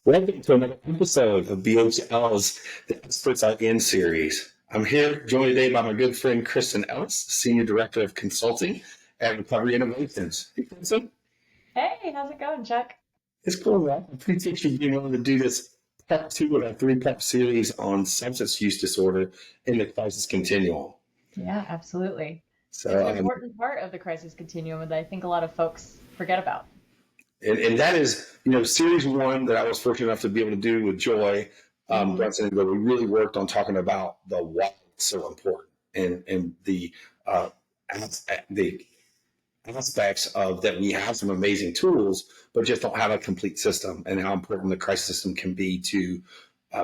Welcome to another episode of BHL's The Experts Are In series. I'm here joined today by my good friend Kristen Ellis, Senior Director of Consulting at Recovery Innovations. Hey, Kristen. Hey, how's it going, Chuck? It's cool, man. I appreciate you being willing to do this part two of our three-part series on substance use disorder in the crisis continuum. Yeah, absolutely. It's So, an important part of the crisis continuum that I think a lot of folks forget about. and that is, series one that I was fortunate enough to be able to do with Joy Hmm. Brunson, where we really worked on talking about the why it's so important and uh, the aspects of that we have some amazing tools, but just don't have a complete system, and how important the crisis system can be to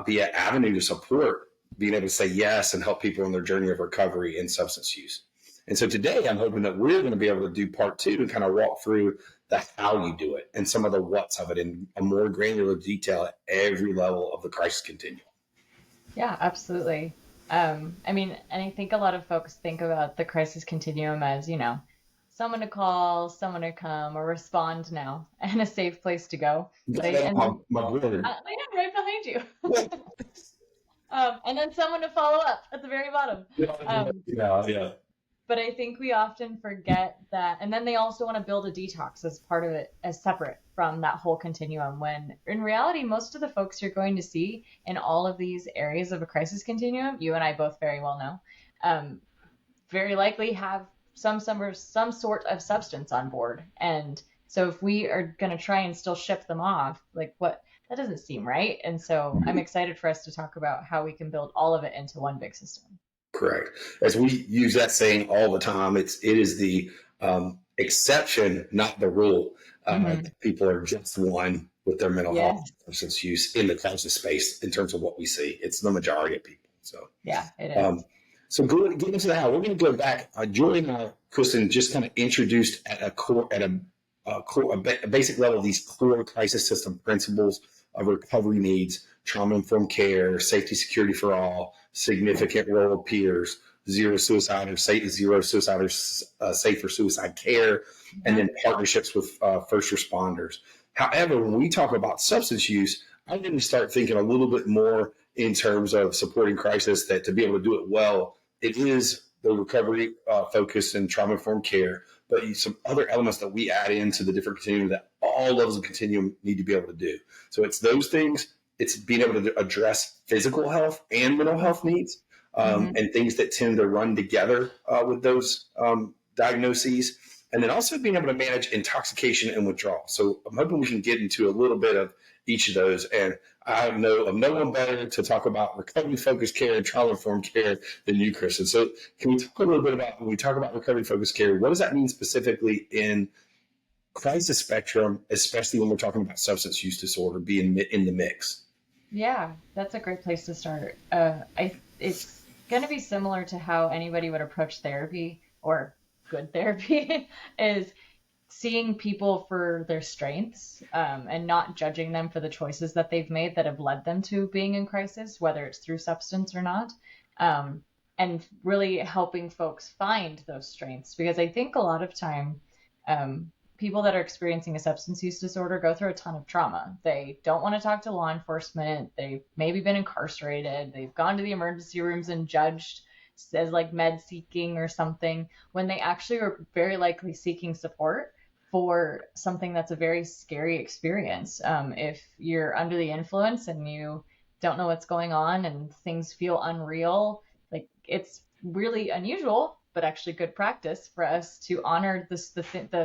be an avenue to support being able to say yes and help people in their journey of recovery and substance use. And so today I'm hoping that we're going to be able to do part two and kind of walk through the how you do it and some of the what's of it in a more granular detail at every level of the crisis continuum. Yeah, absolutely. And I think a lot of folks think about the crisis continuum as, someone to call, someone to come, or respond now, and a safe place to go. And My, then my word. I am right behind you. Yeah, And then someone to follow up at the very bottom. Um, yeah. But I think we often forget that. And then they also want to build a detox as part of it, as separate from that whole continuum. When in reality, most of the folks you're going to see in all of these areas of a crisis continuum, you and I both very well know, um, very likely have some sort of substance on board. And so if we are going to try and still ship them off, like what, that doesn't seem right. And so I'm excited for us to talk about how we can build all of it into one big system. Correct. As we use that saying all the time, it is the exception, not the rule. Hmm. People are just one with their mental health Yes. substance use in the crisis space in terms of what we see. It's the majority of people. So, Yeah, it um, is. get into that. We're going to go back. Julie and Kristen just kind of introduced at a basic level these core crisis system principles of recovery needs: trauma informed care, safety security for all, significant role of peers, zero suicide or zero suicide or safe for suicide care, and Yeah. then partnerships with first responders. However, when we talk about substance use, I didn't start thinking a little bit more in terms of supporting crisis, that to be able to do it well, it is the recovery focus and trauma informed care, but some other elements that we add into the different continuum that all levels of continuum need to be able to do. So it's those things. It's being able to address physical health and mental health needs, Hmm. and things that tend to run together with those diagnoses. And then also being able to manage intoxication and withdrawal. So I'm hoping we can get into a little bit of each of those. And I know of no one better to talk about recovery focused care and trauma informed care than you, Kristen. So can we talk a little bit about, when we talk about recovery focused care, what does that mean specifically in crisis spectrum, especially when we're talking about substance use disorder being in the mix? Yeah, that's a great place to start. It's going to be similar to how anybody would approach therapy or good therapy is seeing people for their strengths, and not judging them for the choices that they've made that have led them to being in crisis, whether it's through substance or not. Um, and really helping folks find those strengths because I think a lot of time, people that are experiencing a substance use disorder go through a ton of trauma. They don't want to talk to law enforcement. They've maybe been incarcerated. They've gone to the emergency rooms and judged as like med seeking or something when they actually are very likely seeking support for something that's a very scary experience. If you're under the influence and you don't know what's going on and things feel unreal, like it's really unusual, but actually good practice for us to honor the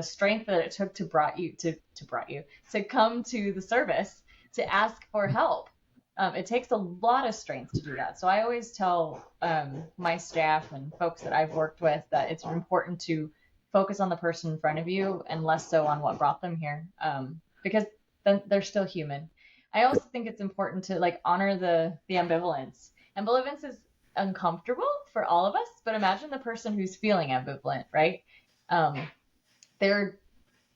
strength that it took to come to the service to ask for help. It takes a lot of strength to do that. So I always tell my staff and folks that I've worked with that it's important to focus on the person in front of you and less so on what brought them here, because then they're still human. I also think it's important to like honor the ambivalence. Ambivalence is uncomfortable for all of us, but imagine the person who's feeling ambivalent, right? Um, they're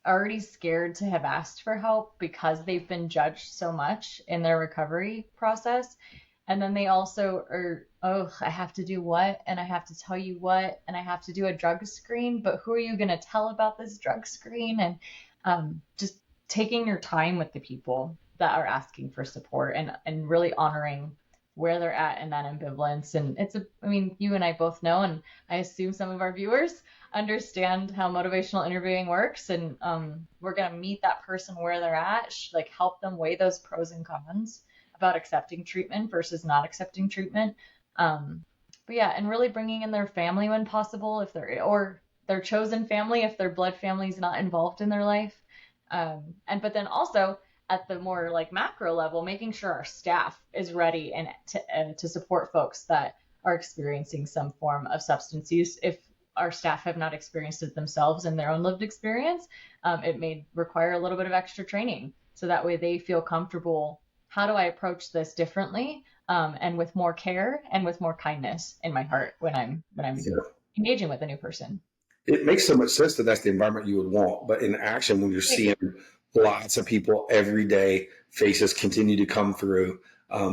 already scared to have asked for help because they've been judged so much in their recovery process. And then they also are, oh, I have to do what? And I have to tell you what? And I have to do a drug screen, but who are you going to tell about this drug screen? And just taking your time with the people. that are asking for support, and really honoring where they're at in that ambivalence. And I mean, you and I both know, and I assume some of our viewers understand how motivational interviewing works. And we're going to meet that person where they're at, like help them weigh those pros and cons about accepting treatment versus not accepting treatment. But yeah, and really bringing in their family when possible, if they're, or their chosen family, if their blood family is not involved in their life. But then also at the more like macro level, making sure our staff is ready and to support folks that are experiencing some form of substance use. If our staff have not experienced it themselves in their own lived experience, it may require a little bit of extra training. So that way they feel comfortable. How do I approach this differently, and with more care and with more kindness in my heart when I'm Yeah. engaging with a new person? It makes so much sense that that's the environment you would want. But in action, when you're seeing lots of people every day, faces continue to come through.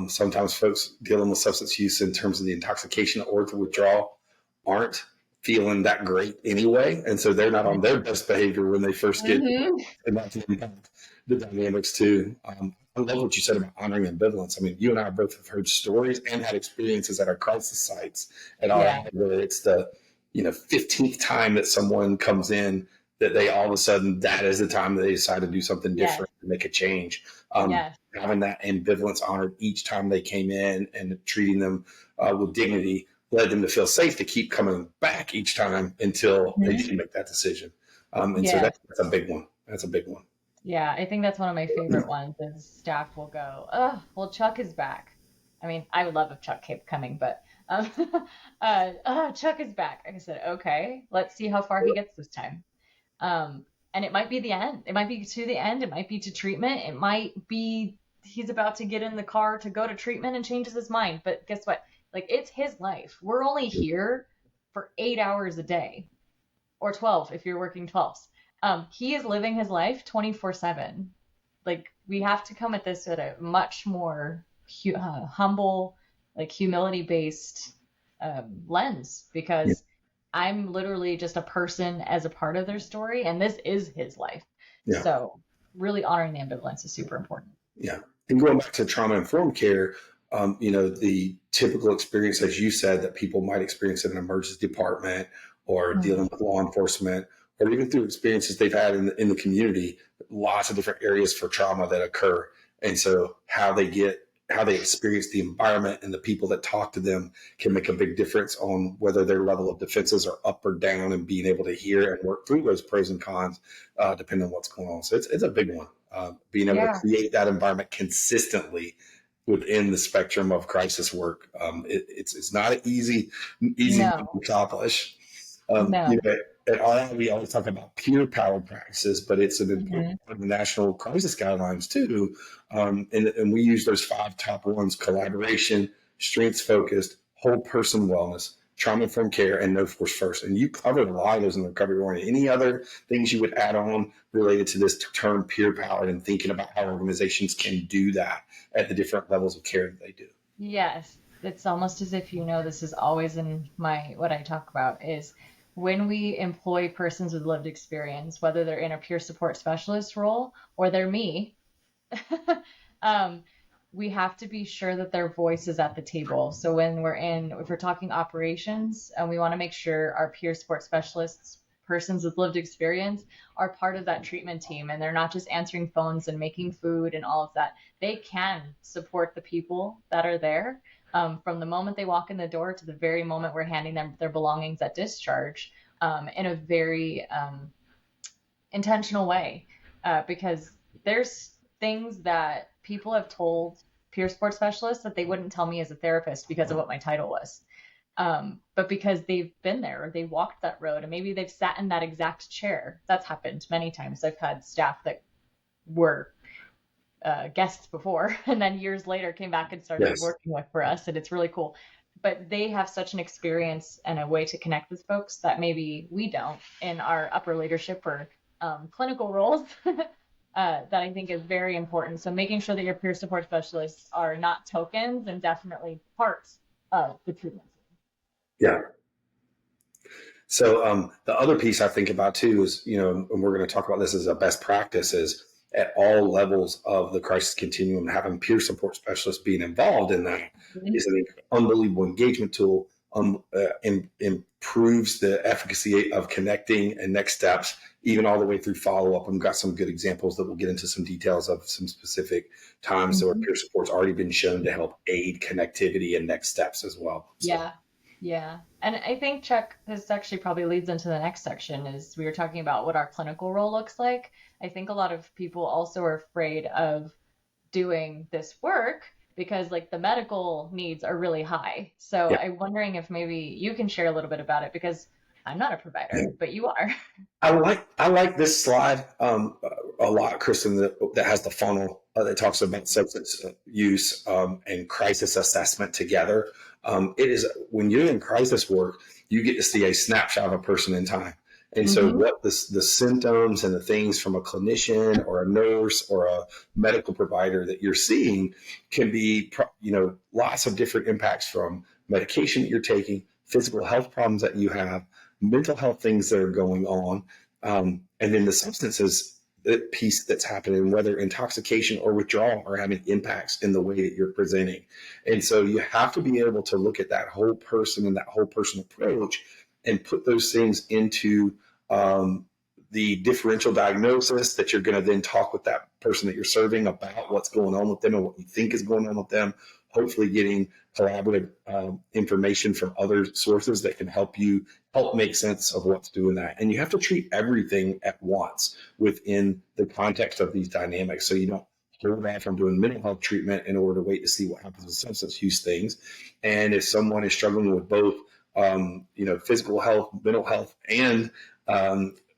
Sometimes folks dealing with substance use in terms of the intoxication or the withdrawal aren't feeling that great anyway. And so they're not on their best behavior when they first get, Mm-hmm. and that's impact the dynamics too. I love what you said about honoring ambivalence. I mean, you and I both have heard stories and had experiences at our crisis sites at our Yeah. whether it's the 15th time that someone comes in that they all of a sudden that is the time that they decide to do something Yes. different and make a change. Yes. Having that ambivalence honored each time they came in and treating them with dignity led them to feel safe to keep coming back each time until they Mm-hmm. did make that decision. And so Yeah. that's a big one. That's a big one. Yeah, I think that's one of my favorite ones is staff will go, oh, well, Chuck is back. I mean, I would love if Chuck kept coming, but um, Chuck is back. I said, okay, let's see how far he gets this time. And it might be the end. It might be to the end. It might be to treatment. It might be he's about to get in the car to go to treatment and changes his mind. But guess what? Like, it's his life. We're only here for 8 hours a day, or 12 if you're working 12s. He is living his life 24/7. Like, we have to come at this at a much more humble, like humility based lens, Yeah. because I'm literally just a person as a part of their story, and this is his life. Yeah. So really honoring the ambivalence is super important. Yeah. And going back to trauma informed care, the typical experience, as you said, that people might experience in an emergency department or dealing with law enforcement, or even through experiences they've had in the community, lots of different areas for trauma that occur. And so how they experience the environment and the people that talk to them can make a big difference on whether their level of defenses are up or down, and being able to hear and work through those pros and cons, depending on what's going on. So it's a big one. Being able to Yeah. create that environment consistently within the spectrum of crisis work. It's not an easy No. to accomplish. No. At RI, we always talk about peer power practices, but it's an Hmm. important part of the national crisis guidelines too. And we use those 5 top ones: collaboration, strengths focused, whole person wellness, trauma informed care, and no force first. And you covered a lot of those in the recovery warning. Any other things you would add on related to this term peer power and thinking about how organizations can do that at the different levels of care that they do? Yes. It's almost as if, this is always in what I talk about is when we employ persons with lived experience, whether they're in a peer support specialist role or they're me, um, we have to be sure that their voice is at the table. So if we're talking operations, and we want to make sure our peer support specialists, persons with lived experience, are part of that treatment team, and they're not just answering phones and making food and all of that. They can support the people that are there, from the moment they walk in the door to the very moment we're handing them their belongings at discharge, in a very intentional way, because there's things that people have told peer support specialists that they wouldn't tell me as a therapist because of what my title was. But because they've been there, or they walked that road, and maybe they've sat in that exact chair. That's happened many times. I've had staff that were guests before, and then years later came back and started Yes. working for us, and it's really cool. But they have such an experience and a way to connect with folks that maybe we don't in our upper leadership or clinical roles. That I think is very important. So making sure that your peer support specialists are not tokens and definitely parts of the treatment. Yeah. So the other piece I think about too is, and we're going to talk about this as a best practice, is at all levels of the crisis continuum. Having peer support specialists being involved in that Mhm. is an unbelievable engagement tool. Improves the efficacy of connecting and next steps, even all the way through follow up. I've got some good examples that we'll get into some details of some specific times where Mhm. peer support's already been shown to help aid connectivity and next steps as well. So Yeah. Yeah. And I think, Chuck, this actually probably leads into the next section is we were talking about what our clinical role looks like. I think a lot of people also are afraid of doing this work because like the medical needs are really high. So yeah. I'm wondering if maybe you can share a little bit about it because I'm not a provider, but you are. I like this slide a lot, Kristen. That has the funnel that talks about substance use and crisis assessment together. It is when you're in crisis work, you get to see a snapshot of a person in time, and so Hmm. what the symptoms and the things from a clinician or a nurse or a medical provider that you're seeing can be, lots of different impacts from medication that you're taking, physical health problems that you have, mental health things that are going on, and then the substances piece that's happening, whether intoxication or withdrawal, are having impacts in the way that you're presenting. And so you have to be able to look at that whole person and that whole person approach and put those things into the differential diagnosis that you're going to then talk with that person that you're serving about what's going on with them and what you think is going on with them. Hopefully, getting collaborative information from other sources that can help make sense of what's doing that. And you have to treat everything at once within the context of these dynamics. So you don't hold off from doing mental health treatment in order to wait to see what happens with substance use things. And if someone is struggling with both, physical health, mental health, and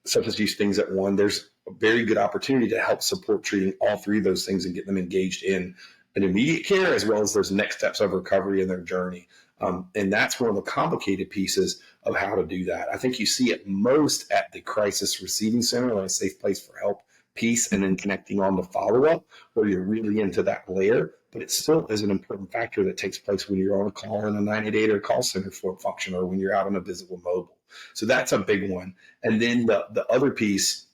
substance use things at one, there's a very good opportunity to help support treating all three of those things and get them engaged in an immediate care as well as those next steps of recovery in their journey. And that's one of the complicated pieces of how to do that. I think you see it most at the crisis receiving center or a safe place for help piece, and then connecting on the follow up where you're really into that layer. But it still is an important factor that takes place when you're on a call in a 988 or call center for function, or when you're out on a visible mobile. So that's a big one. And then the other piece,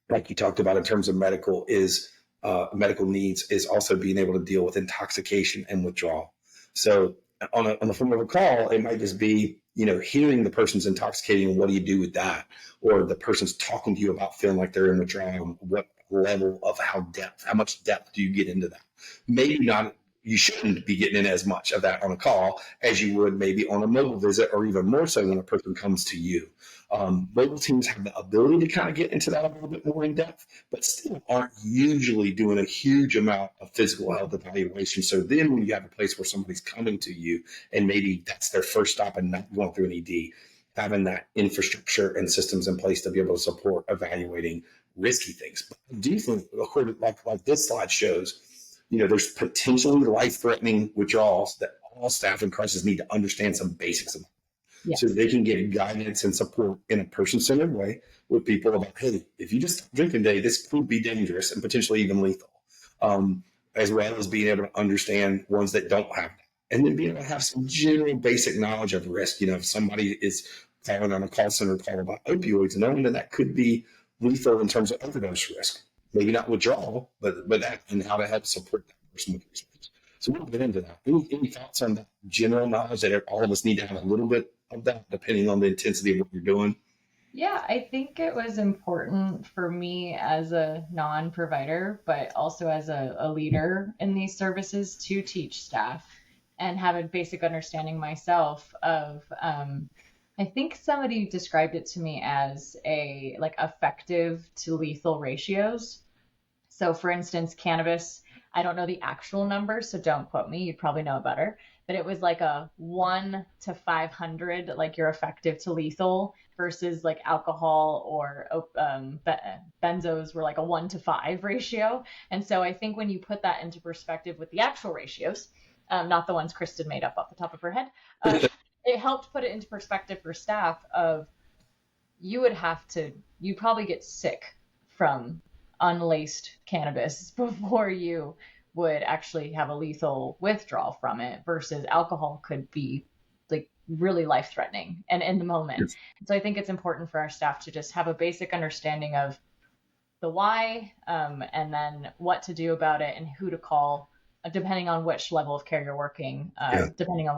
like you talked about in terms of medical needs, is also being able to deal with intoxication and withdrawal. So on the form of a call, it might just be, hearing the person's intoxicating and what do you do with that? Or the person's talking to you about feeling like they're in withdrawal. What level of how much depth do you get into that? Maybe not, you shouldn't be getting in as much of that on a call as you would maybe on a mobile visit, or even more so when a person comes to you. Mobile teams have the ability to kind of get into that a little bit more in depth, but still aren't usually doing a huge amount of physical health evaluation. So then when you have a place where somebody's coming to you and maybe that's their first stop and not going through an ED, having that infrastructure and systems in place to be able to support evaluating risky things. But I do think, according like this slide shows, there's potentially life-threatening withdrawals that all staff in crisis need to understand some basics of, so Yes. they can get guidance and support in a person-centered way with people about, hey, if you just stop drinking today, this could be dangerous and potentially even lethal, as well as being able to understand ones that don't have that. And then being able to have some general basic knowledge of risk. If somebody is calling on a call center call about opioids, knowing that could be lethal in terms of overdose risk. Maybe not withdrawal, but that, and how to help support that person with response. So we'll get into that. Any thoughts on that general knowledge that all of us need to have a little bit of that, depending on the intensity of what you're doing? Yeah, I think it was important for me as a non-provider, but also as a leader in these services to teach staff and have a basic understanding myself of, I think somebody described it to me as a like effective to lethal ratios. So, for instance, cannabis, I don't know the actual number, so don't quote me. You'd probably know it better. But it was like a 1 to 500, like you're effective to lethal, versus like alcohol or benzos were like a 1 to 5 ratio. And so I think when you put that into perspective with the actual ratios, not the ones Kristen made up off the top of her head, uh, it helped put it into perspective for staff of you probably get sick from unlaced cannabis before you would actually have a lethal withdrawal from it versus alcohol could be like really life threatening and in the moment. Yes. So I think it's important for our staff to just have a basic understanding of the why, and then what to do about it and who to call, depending on which level of care you're working, Yeah. depending on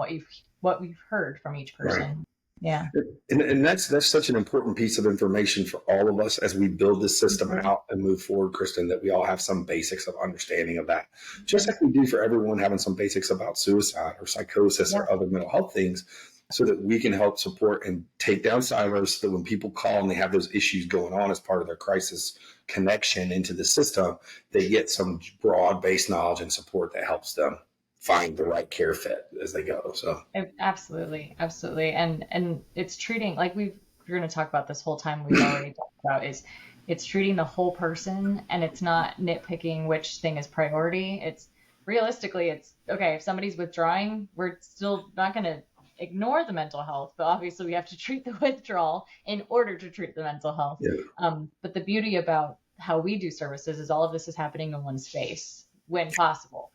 what we've heard from each person. Right. Yeah. And that's such an important piece of information for all of us as we build this system Mhm. out and move forward, Kristen, that we all have some basics of understanding of that. Just like we do for everyone having some basics about suicide or psychosis Yeah. or other mental health things, so that we can help support and take down silos so that when people call and they have those issues going on as part of their crisis connection into the system, they get some broad based knowledge and support that helps them find the right care fit as they go. So Absolutely, absolutely, and it's treating, like we're going to talk about this whole time, we've already talked about, is it's treating the whole person, and it's not nitpicking which thing is priority. It's realistically, it's okay if somebody's withdrawing, we're still not going to ignore the mental health, but obviously we have to treat the withdrawal in order to treat the mental health. yeah. But the beauty about how we do services is all of this is happening in one space when possible.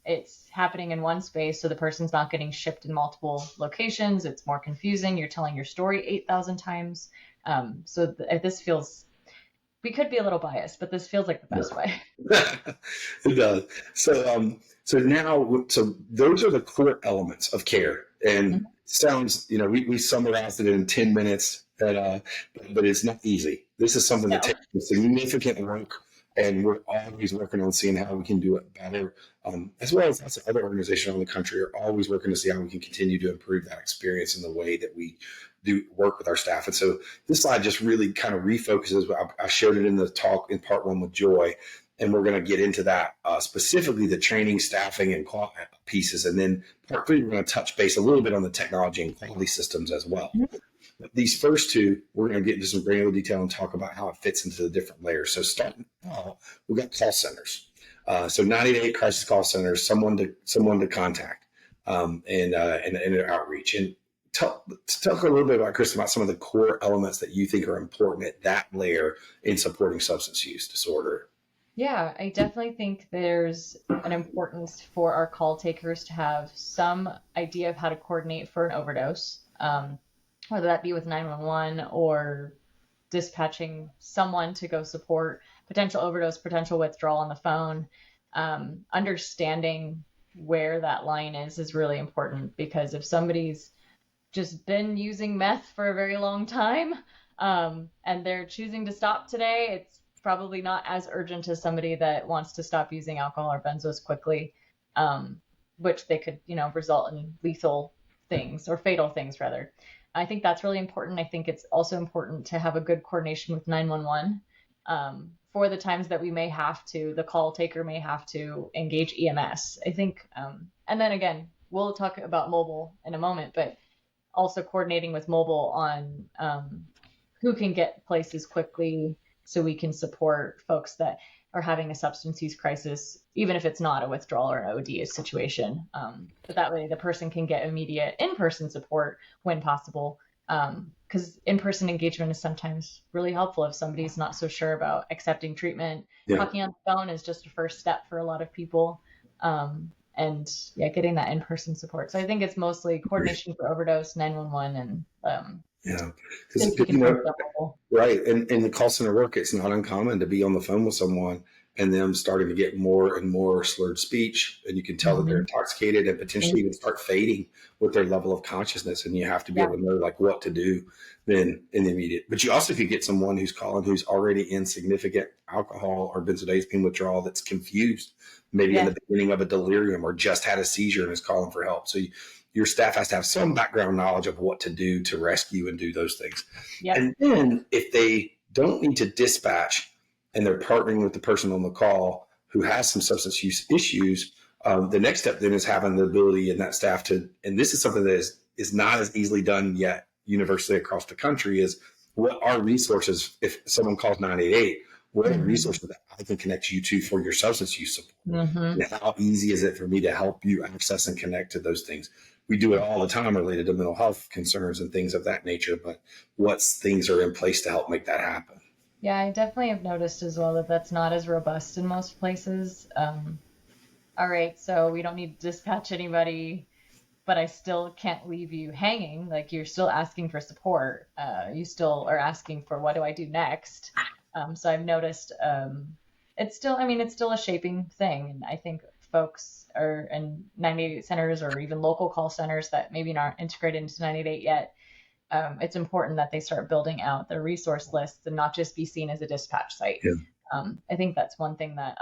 It's happening in one space, so the person's not getting shipped in multiple locations. It's more confusing. You're telling your story 8,000 times. This feels, we could be a little biased, but this feels like the best way. It does. So now, so those are the core elements of care. And sounds, we summarized it in 10 minutes, but it's not easy. This is something that No. takes significant work, and we're always working on seeing how we can do it better. As well as lots of other organizations around the country are always working to see how we can continue to improve that experience in the way that we do work with our staff. And so this slide just really kind of refocuses. I showed it in the talk in part one with Joy, and we're going to get into that specifically the training, staffing, and pieces. And then part three, we're going to touch base a little bit on the technology and quality systems as well. But these first two, we're going to get into some granular detail and talk about how it fits into the different layers. So starting out, we've got call centers. So 98 crisis call centers, someone to contact, and outreach. And talk a little bit about, Chris, about some of the core elements that you think are important at that layer in supporting substance use disorder. Yeah, I definitely think there's an importance for our call takers to have some idea of how to coordinate for an overdose, whether that be with 911 or dispatching someone to go support potential overdose, potential withdrawal on the phone. Understanding where that line is really important, because if somebody's just been using meth for a very long time, and they're choosing to stop today, it's probably not as urgent as somebody that wants to stop using alcohol or benzos quickly, which they could, result in lethal things or fatal things rather. I think that's really important. I think it's also important to have a good coordination with 911 for the times that we may have to, the call taker may have to engage EMS. I think, and then again, we'll talk about mobile in a moment, but also coordinating with mobile on who can get places quickly so we can support folks that are having a substance use crisis, even if it's not a withdrawal or an OD situation. But that way the person can get immediate in-person support when possible. Because in-person engagement is sometimes really helpful if somebody's not so sure about accepting treatment. Yeah. Talking on the phone is just a first step for a lot of people. And getting that in-person support. So I think it's mostly coordination for overdose, 911, and right. And in the call center work, it's not uncommon to be on the phone with someone and them starting to get more and more slurred speech, and you can tell that they're intoxicated and potentially even start fading with their level of consciousness. And you have to be able to know what to do then in the immediate. But you also could get someone who's calling who's already in significant alcohol or benzodiazepine withdrawal that's confused, maybe in the beginning of a delirium or just had a seizure and is calling for help. So your staff has to have some background knowledge of what to do to rescue and do those things. Yep. And then if they don't need to dispatch and they're partnering with the person on the call who has some substance use issues, the next step then is having the ability in that staff to, and this is something that is not as easily done yet universally across the country, is what are resources if someone calls 988, what are resources that I can connect you to for your substance use support? And how easy is it for me to help you access and connect to those things? We do it all the time related to mental health concerns and things of that nature, but what things are in place to help make that happen? Yeah, I definitely have noticed as well that that's not as robust in most places. All right, so we don't need to dispatch anybody, but I still can't leave you hanging. Like, you're still asking for support. You still are asking for, what do I do next? So I've noticed it's still, I mean, it's still a shaping thing. And I think folks are in 988 centers or even local call centers that maybe aren't integrated into 988 yet. It's important that they start building out their resource lists and not just be seen as a dispatch site. Yeah. I think that's one thing that,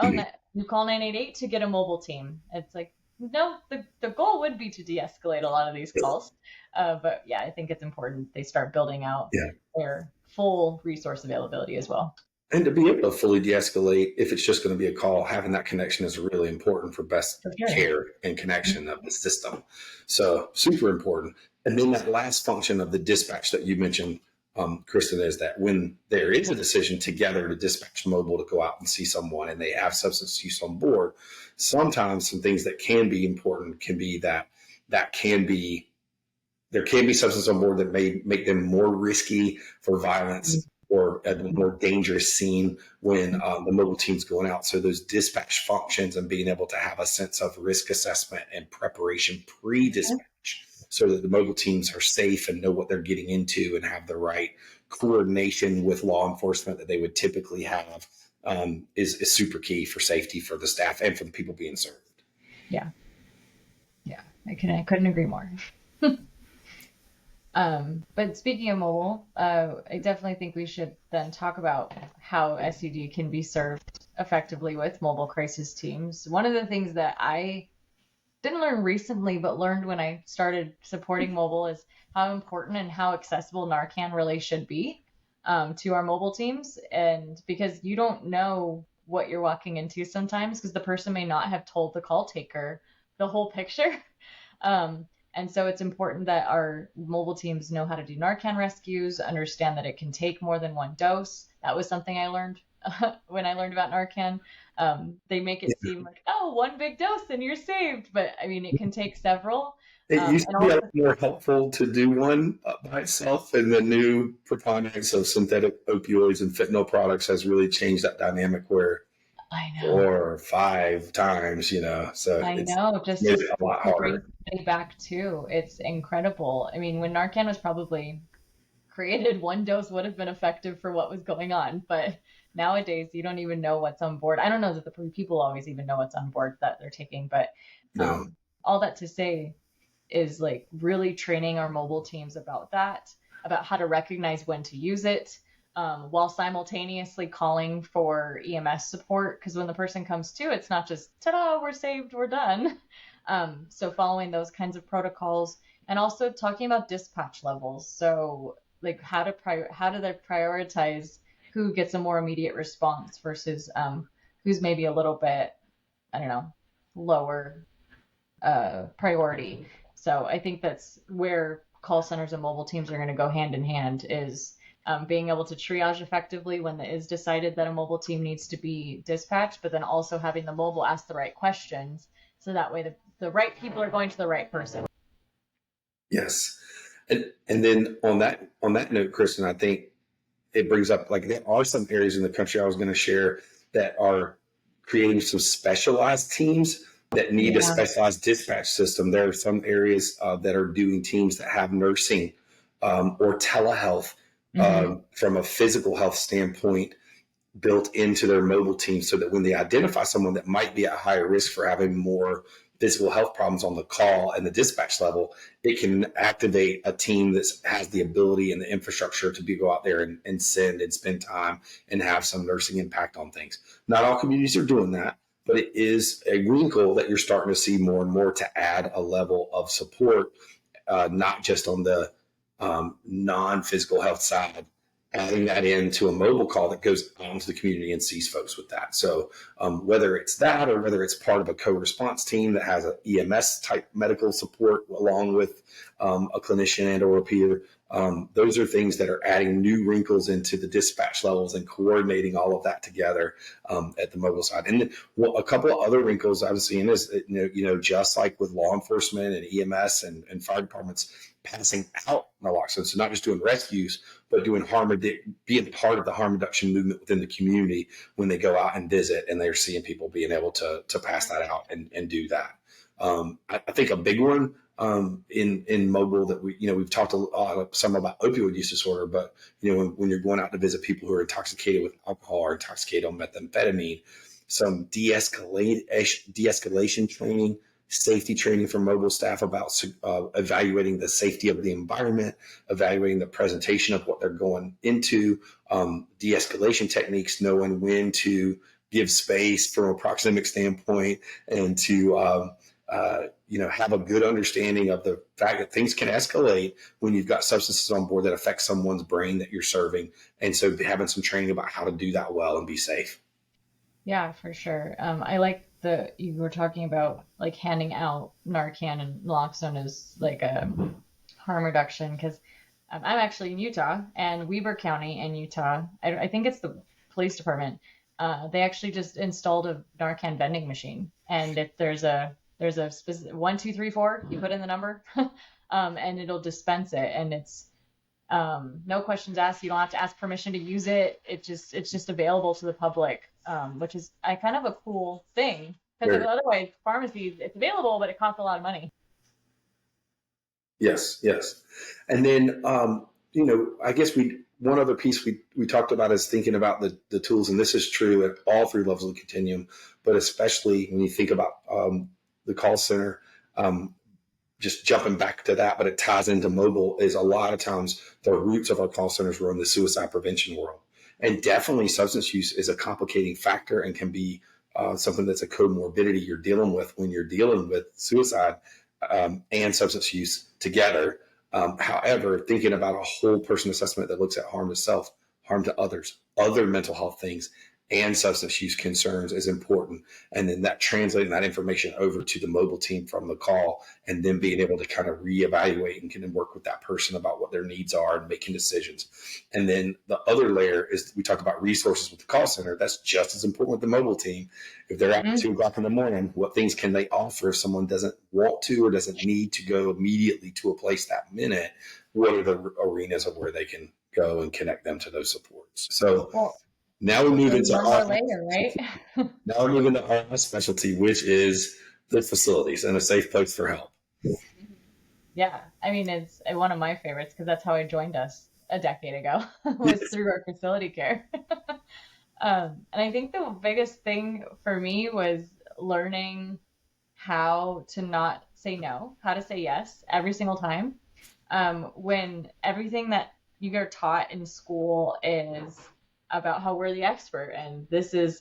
you call 988 to get a mobile team. It's like, no, the goal would be to de-escalate a lot of these calls. But yeah, I think it's important they start building out their full resource availability as well. And to be able to fully de-escalate, if it's just going to be a call, having that connection is really important for best care and connection of the system. So super important. And then that last function of the dispatch that you mentioned, Kristen, is that when there is a decision together to dispatch mobile to go out and see someone and they have substance use on board, sometimes some things that can be important can be that there can be substance on board that may make them more risky for violence or a more dangerous scene when the mobile team's going out. So those dispatch functions and being able to have a sense of risk assessment and preparation pre-dispatch so that the mobile teams are safe and know what they're getting into and have the right coordination with law enforcement that they would typically have is super key for safety for the staff and for the people being served. Yeah. I couldn't agree more. But speaking of mobile, I definitely think we should then talk about how SUD can be served effectively with mobile crisis teams. One of the things that I didn't learn recently, but learned when I started supporting mobile is how important and how accessible Narcan really should be to our mobile teams. And because you don't know what you're walking into sometimes because the person may not have told the call taker the whole picture. And so it's important that our mobile teams know how to do Narcan rescues, understand that it can take more than one dose. That was something I learned when I learned about Narcan. They make it seem like, oh, one big dose and you're saved. But I mean, it can take several. It used to be a lot more helpful to do one by itself, and the new preponderance of synthetic opioids and fentanyl products has really changed that dynamic where I know 4 or 5 times, so I know, just made it a lot to bring harder. it back too. It's incredible. I mean, when Narcan was probably created, one dose would have been effective for what was going on. But nowadays, you don't even know what's on board. I don't know that the people always even know what's on board that they're taking. But No. all that to say is like really training our mobile teams about that, about how to recognize when to use it, while simultaneously calling for EMS support. Because when the person comes to, it's not just, ta-da, we're saved, we're done. So following those kinds of protocols and also talking about dispatch levels. So like how do they prioritize who gets a more immediate response versus who's maybe a little bit, I don't know, lower priority. So I think that's where call centers and mobile teams are going to go hand in hand is being able to triage effectively when it is decided that a mobile team needs to be dispatched, but then also having the mobile ask the right questions so that way the right people are going to the right person. Yes. And then on that note, Kristen, I think it brings up, like, there are some areas in the country I was going to share that are creating some specialized teams that need a specialized dispatch system. There are some areas that are doing teams that have nursing or telehealth from a physical health standpoint built into their mobile team so that when they identify someone that might be at higher risk for having more physical health problems on the call and the dispatch level, it can activate a team that has the ability and the infrastructure to go out there and send and spend time and have some nursing impact on things. Not all communities are doing that, but it is a wrinkle that you're starting to see more and more to add a level of support, not just on the non-physical health side, adding that into a mobile call that goes out into the community and sees folks with that. So whether it's that or whether it's part of a co-response team that has an EMS type medical support along with a clinician and or a peer, those are things that are adding new wrinkles into the dispatch levels and coordinating all of that together at the mobile side. And then, a couple of other wrinkles I've seen is, just like with law enforcement and EMS and fire departments passing out naloxone, so not just doing rescues, but doing being part of the harm reduction movement within the community when they go out and visit and they're seeing people being able to pass that out and do that. I think a big one in mobile that we've talked a lot, some about opioid use disorder, but when you're going out to visit people who are intoxicated with alcohol or intoxicated on methamphetamine, some de-escalation training, safety training for mobile staff about evaluating the safety of the environment, evaluating the presentation of what they're going into, de-escalation techniques, knowing when to give space from a proxemic standpoint, and to have a good understanding of the fact that things can escalate when you've got substances on board that affect someone's brain that you're serving. And so having some training about how to do that well and be safe. Yeah, for sure. I like you were talking about like handing out Narcan and naloxone as like a harm reduction, because I'm actually in Utah, and Weber County in Utah, I think it's the police department. They actually just installed a Narcan vending machine, and if there's a specific 1, 2, 3, 4, you put in the number, and it'll dispense it, and it's no questions asked. You don't have to ask permission to use it. It's just available to the public, which is kind of a cool thing, because otherwise pharmacies, it's available, but it costs a lot of money. Yes. And then, I guess one other piece we talked about is thinking about the tools, and this is true at all three levels of the continuum, but especially when you think about the call center, just jumping back to that, but it ties into mobile, is a lot of times the roots of our call centers were in the suicide prevention world. And definitely substance use is a complicating factor and can be something that's a comorbidity you're dealing with when you're dealing with suicide and substance use together. However, thinking about a whole person assessment that looks at harm to self, harm to others, other mental health things, and substance use concerns is important. And then that translating that information over to the mobile team from the call, and then being able to kind of reevaluate and can work with that person about what their needs are and making decisions. And then the other layer is we talk about resources with the call center. That's just as important with the mobile team. If they're at 2 o'clock in the morning, what things can they offer if someone doesn't want to or doesn't need to go immediately to a place that minute? What are the arenas of where they can go and connect them to those supports? So now we move into our later, right? Now we move into our specialty, which is the facilities and a safe place for help. Yeah, I mean, it's one of my favorites because that's how I joined us a decade ago, was through our facility care. And I think the biggest thing for me was learning how to not say no, how to say yes every single time. When everything that you are taught in school is about how we're the expert, and this is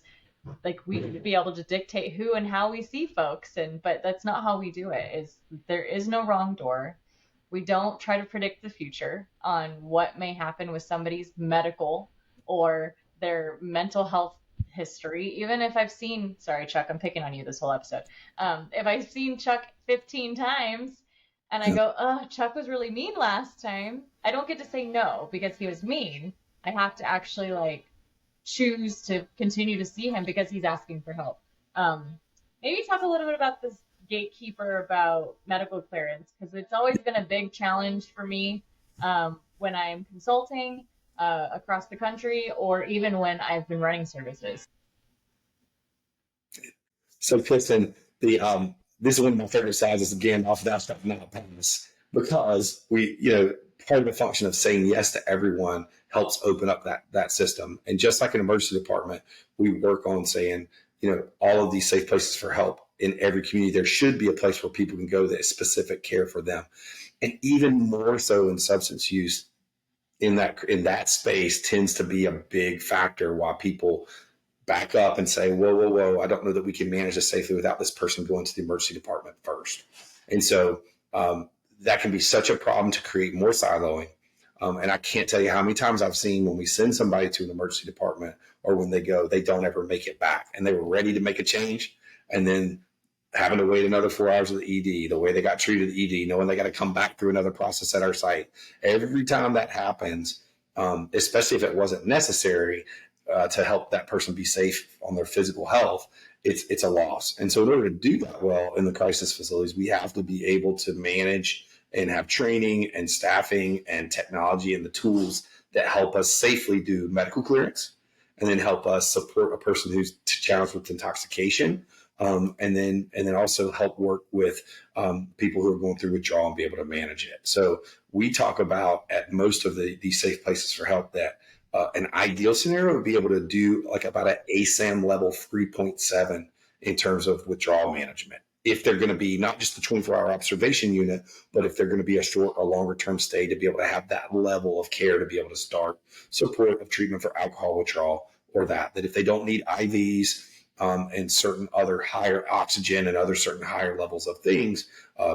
like we would be able to dictate who and how we see folks, but that's not how we do it. There is no wrong door. We don't try to predict the future on what may happen with somebody's medical or their mental health history. Even if I've seen, sorry Chuck, I'm picking on you this whole episode, if I've seen Chuck 15 times and I go, oh, Chuck was really mean last time, I don't get to say no because he was mean. I have to actually choose to continue to see him because he's asking for help. Maybe talk a little bit about this gatekeeper about medical clearance, because it's always been a big challenge for me when I'm consulting across the country, or even when I've been running services. So Kristen, this is one of my favorite sides is again off that stuff not pass, because part of the function of saying yes to everyone helps open up that system. And just like an emergency department, we work on saying, all of these safe places for help in every community, there should be a place where people can go that is specific care for them. And even more so in substance use, in that space tends to be a big factor why people back up and say, whoa, I don't know that we can manage this safely without this person going to the emergency department first. And so that can be such a problem to create more siloing. And I can't tell you how many times I've seen when we send somebody to an emergency department or when they go, they don't ever make it back. And they were ready to make a change, and then having to wait another 4 hours of the ED, the way they got treated at ED, knowing they got to come back through another process at our site. Every time that happens, especially if it wasn't necessary to help that person be safe on their physical health, it's a loss. And so in order to do that well in the crisis facilities, we have to be able to manage and have training and staffing and technology and the tools that help us safely do medical clearance, and then help us support a person who's challenged with intoxication, and then also help work with people who are going through withdrawal and be able to manage it. So we talk about at most of these safe places for help that an ideal scenario would be able to do like about an ASAM level 3.7 in terms of withdrawal management. If they're going to be not just the 24-hour observation unit, but if they're going to be a short or longer term stay, to be able to have that level of care to be able to start support of treatment for alcohol withdrawal, or that if they don't need IVs and certain other higher oxygen and other certain higher levels of things,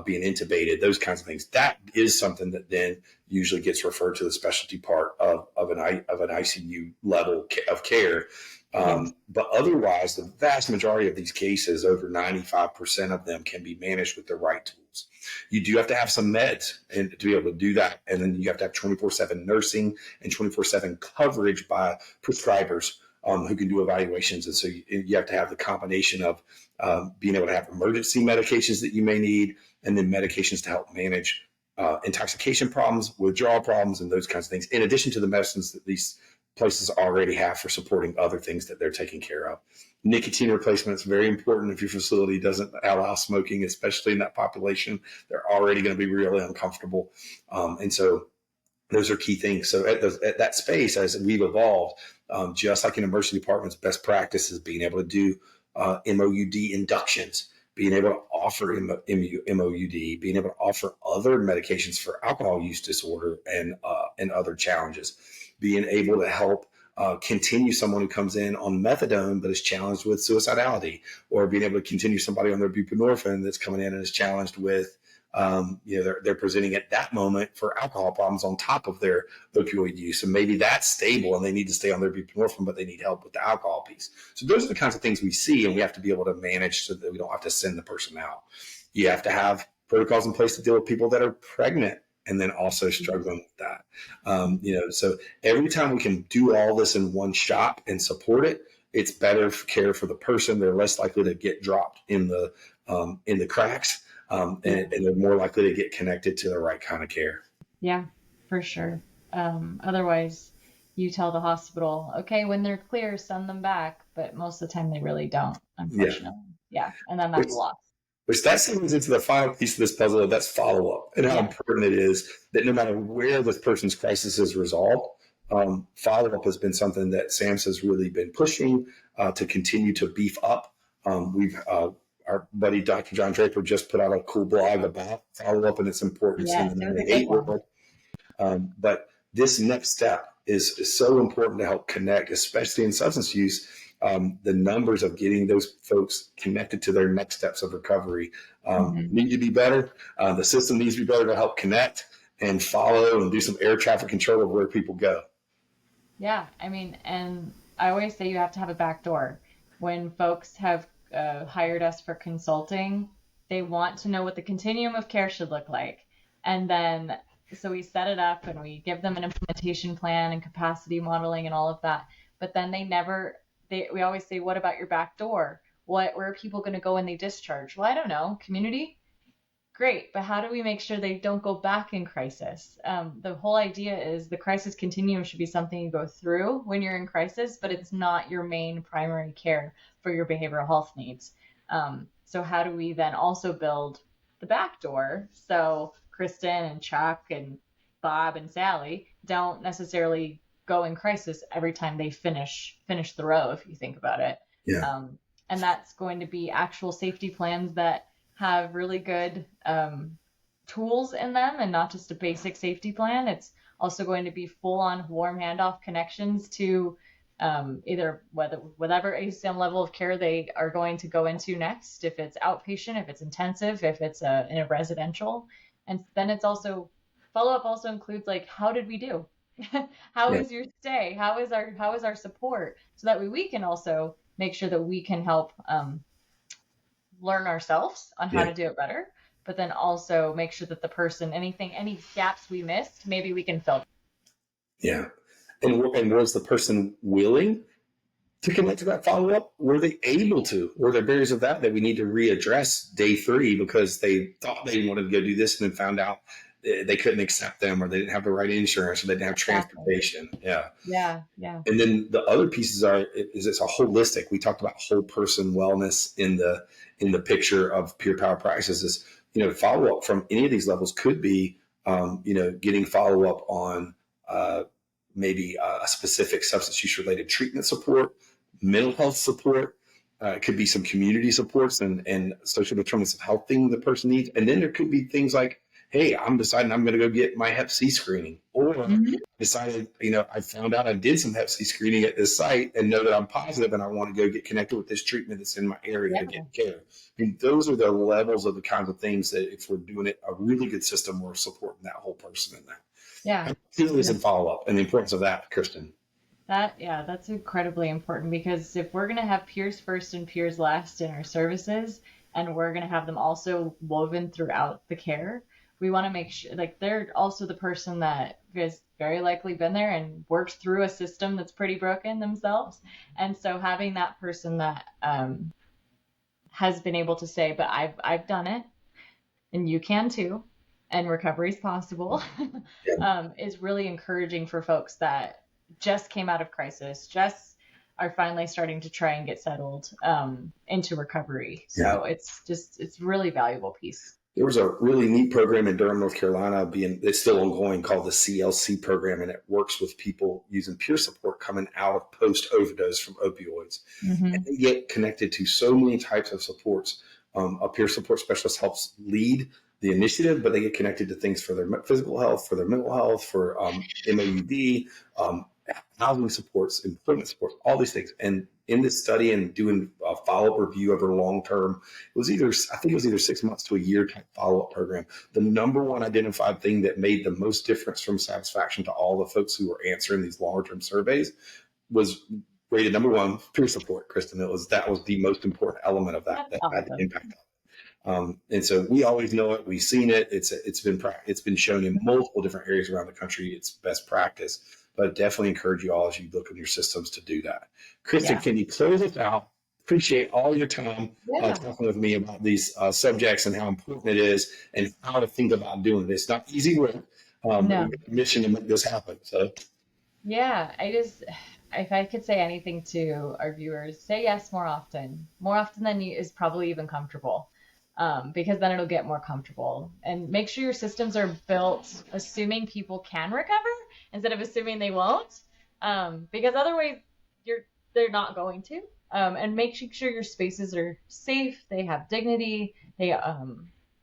being intubated, those kinds of things, that is something that then usually gets referred to the specialty part of an ICU level of care. But otherwise, the vast majority of these cases, over 95% of them, can be managed with the right tools. You do have to have some meds and to be able to do that. And then you have to have 24/7 nursing and 24/7 coverage by prescribers who can do evaluations. And so you have to have the combination of being able to have emergency medications that you may need, and then medications to help manage intoxication problems, withdrawal problems, and those kinds of things, in addition to the medicines that these places already have for supporting other things that they're taking care of. Nicotine replacement is very important. If your facility doesn't allow smoking, especially in that population, they're already going to be really uncomfortable. And so those are key things. So at that space, as we've evolved, just like in emergency departments, best practice is being able to do MOUD inductions, being able to offer MOUD, being able to offer other medications for alcohol use disorder and other challenges, being able to help continue someone who comes in on methadone but is challenged with suicidality, or being able to continue somebody on their buprenorphine that's coming in and is challenged with they're presenting at that moment for alcohol problems on top of their opioid use. And maybe that's stable and they need to stay on their buprenorphine, but they need help with the alcohol piece. So those are the kinds of things we see, and we have to be able to manage so that we don't have to send the person out. You have to have protocols in place to deal with people that are pregnant and then also struggling with that. So every time we can do all this in one shop and support it, it's better care for the person. They're less likely to get dropped in the cracks. And they're more likely to get connected to the right kind of care. Yeah, for sure. Otherwise, you tell the hospital, okay, when they're clear, send them back. But most of the time, they really don't, unfortunately. Yeah. And then that's a loss. Which that segues into the final piece of this puzzle, that's follow-up, and how important it is that no matter where this person's crisis is resolved, follow-up has been something that SAMHSA has really been pushing to continue to beef up. Our buddy Dr. John Draper just put out a cool blog about follow-up and its importance in the 9/8 world. But this next step is so important to help connect, especially in substance use. The numbers of getting those folks connected to their next steps of recovery need to be better. The system needs to be better to help connect and follow and do some air traffic control of where people go. Yeah, I mean, and I always say you have to have a back door. When folks have hired us for consulting, they want to know what the continuum of care should look like. And then, so we set it up and we give them an implementation plan and capacity modeling and all of that. But then we always say, what about your back door? Where are people going to go when they discharge? Well, I don't know. Community? Great. But how do we make sure they don't go back in crisis? The whole idea is the crisis continuum should be something you go through when you're in crisis, but it's not your main primary care for your behavioral health needs. So how do we then also build the back door so Kristen and Chuck and Bob and Sally don't necessarily go in crisis every time they finish the row, if you think about it. Yeah. And that's going to be actual safety plans that have really good tools in them, and not just a basic safety plan. It's also going to be full-on warm handoff connections to either whatever ACM level of care they are going to go into next, if it's outpatient, if it's intensive, if it's in a residential. And then it's also, follow-up also includes, like, how did we do? How is your stay? How is our support? So that way we can also make sure that we can help learn ourselves on how to do it better, but then also make sure that the person, any gaps we missed, maybe we can fill. Yeah. And was the person willing to connect to that follow-up? Were they able to? Were there barriers of that we need to readdress day 3 because they thought they wanted to go do this and then found out they couldn't accept them, or they didn't have the right insurance, or they didn't have Exactly. transportation. Yeah. Yeah. Yeah. And then the other pieces is it's a holistic. We talked about whole person wellness in the picture of peer power practices. Follow up from any of these levels could be, getting follow up on maybe a specific substance use related treatment support, mental health support. It could be some community supports and social determinants of health thing the person needs. And then there could be things like, hey, I'm deciding I'm going to go get my Hep C screening, or Hmm. decided, I found out I did some Hep C screening at this site and know that I'm positive and I want to go get connected with this treatment that's in my area Yeah. to get care. I mean, those are the levels of the kinds of things that if we're doing it, a really good system, we're supporting that whole person in that. Yeah. Feelings and follow up and the importance of that, Kristen. That's incredibly important, because if we're going to have peers first and peers last in our services, and we're going to have them also woven throughout the care, we want to make sure, like, they're also the person that has very likely been there and worked through a system that's pretty broken themselves. And so having that person that has been able to say, but I've done it and you can too, and recovery is possible, is really encouraging for folks that just came out of crisis, just are finally starting to try and get settled into recovery. So it's really valuable piece. There was a really neat program in Durham, North Carolina, it's still ongoing, called the CLC program, and it works with people using peer support coming out of post overdose from opioids. Mm-hmm. And they get connected to so many types of supports. A peer support specialist helps lead the initiative, but they get connected to things for their physical health, for their mental health, for MAUD, housing supports, employment supports, all these things. And in this study and doing a follow-up review over long term, I think it was either 6 months to a year type follow-up program. The number one identified thing that made the most difference from satisfaction to all the folks who were answering these longer term surveys was rated number one, peer support, Kristen. That was the most important element of that had the impact. And so we always know it. We've seen it. It's been shown in multiple different areas around the country. It's best practice, but definitely encourage you all as you look at your systems to do that. Kristen, can you close us out? Appreciate all your time talking with me about these subjects and how important it is and how to think about doing this. Not easy work. No. Mission to make this happen. So. Yeah, if I could say anything to our viewers, say yes more often than is probably even comfortable. Because then it'll get more comfortable, and make sure your systems are built assuming people can recover instead of assuming they won't, because otherwise they're not going to, and make sure your spaces are safe, they have dignity, they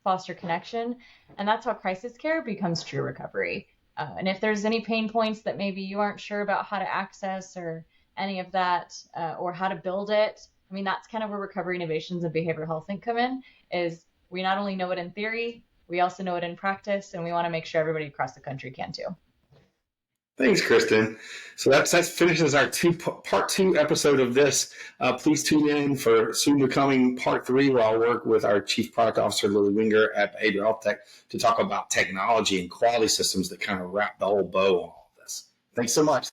foster connection, and that's how crisis care becomes true recovery. And if there's any pain points that maybe you aren't sure about how to access or any of that, or how to build it, I mean, that's kind of where Recovery Innovations and Behavioral Health Think come in, is we not only know it in theory, we also know it in practice, and we want to make sure everybody across the country can too. Thanks, Kristen. So that finishes our part two episode of this. Please tune in for soon to coming part 3, where I'll work with our Chief Product Officer, Lily Winger at Behavioral Health Tech, to talk about technology and quality systems that kind of wrap the whole bow on all of this. Thanks so much.